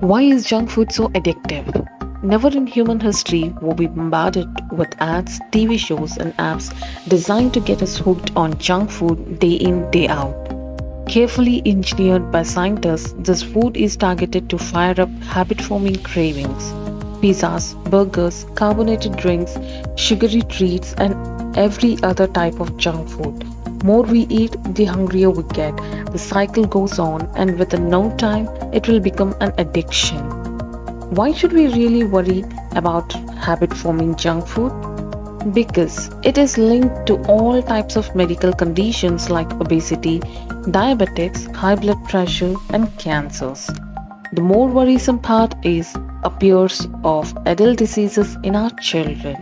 Why is junk food so addictive? Never in human history were we bombarded with ads, TV shows, and apps designed to get us hooked on junk food day in, day out. Carefully engineered by scientists, this food is targeted to fire up habit forming cravings. Pizzas, burgers, carbonated drinks, sugary treats, and every other type of junk food. More we eat, the hungrier we get. The cycle goes on, and within no time, it will become an addiction. Why should we really worry about habit forming junk food? Because it is linked to all types of medical conditions like obesity, diabetics, high blood pressure, and cancers. The more worrisome part is appears of adult diseases in our children.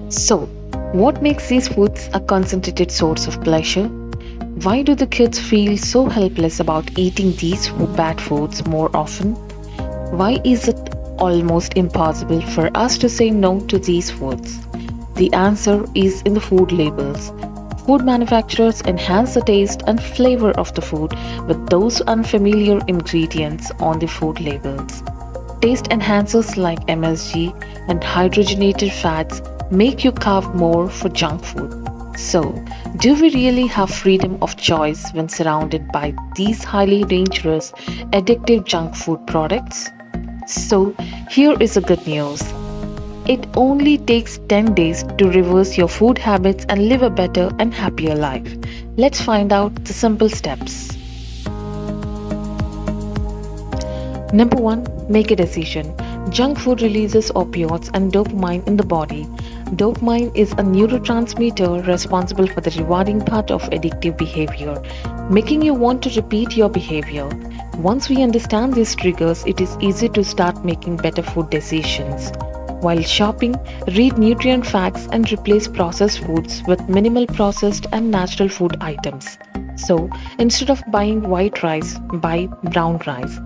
So, what makes these foods a concentrated source of pleasure? Why do the kids feel so helpless about eating these bad foods more often? Why is it almost impossible for us to say no to these foods? The answer is in the food labels. Food manufacturers enhance the taste and flavor of the food with those unfamiliar ingredients on the food labels. Taste enhancers like MSG and hydrogenated fats make you carve more for junk food. So, do we really have freedom of choice when surrounded by these highly dangerous, addictive junk food products? So, here is the good news. It only takes 10 days to reverse your food habits and live a better and happier life. Let's find out the simple steps. Number 1. Make a decision. Junk food releases opioids and dopamine in the body. Dopamine is a neurotransmitter responsible for the rewarding part of addictive behavior, making you want to repeat your behavior. Once we understand these triggers, it is easy to start making better food decisions. While shopping, read nutrient facts and replace processed foods with minimal processed and natural food items. So, instead of buying white rice, buy brown rice.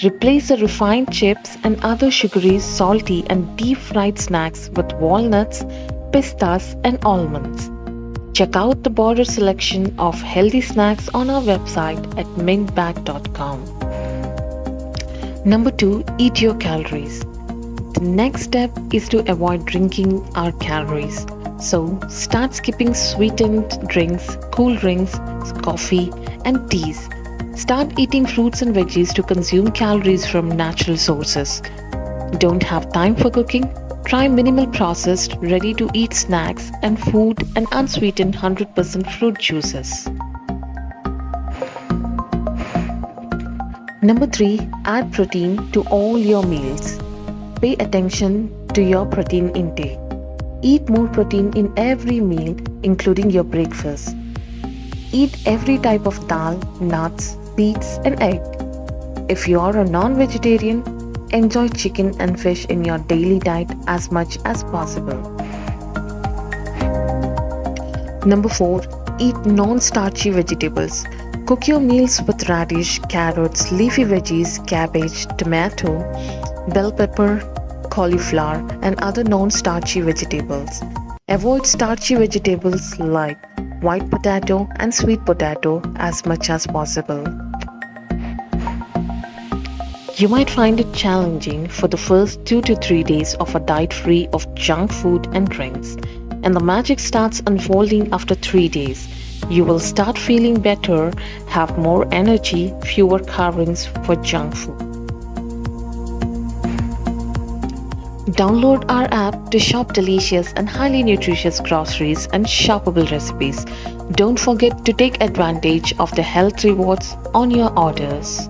Replace the refined chips and other sugary, salty, and deep fried snacks with walnuts, pistas, and almonds. Check out the broader selection of healthy snacks on our website at mintbagg.com. Number 2. Eat your calories. The next step is to avoid drinking our calories. So, start skipping sweetened drinks, cool drinks, coffee, and teas. Start eating fruits and veggies to consume calories from natural sources. Don't have time for cooking? Try minimal processed, ready to eat snacks and food and unsweetened 100% fruit juices. Number 3. Add protein to all your meals. Pay attention to your protein intake. Eat more protein in every meal, including your breakfast. Eat every type of dal, nuts, seeds, and egg. If you are a non-vegetarian, enjoy chicken and fish in your daily diet as much as possible. Number 4. Eat non-starchy vegetables. Cook your meals with radish, carrots, leafy veggies, cabbage, tomato, bell pepper, cauliflower, and other non-starchy vegetables. Avoid starchy vegetables like white potato and sweet potato as much as possible. You might find it challenging for the first 2 to 3 days of a diet free of junk food and drinks, and the magic starts unfolding after 3 days. You will start feeling better, have more energy, fewer cravings for junk food. Download our app to shop delicious and highly nutritious groceries and shoppable recipes. Don't forget to take advantage of the health rewards on your orders.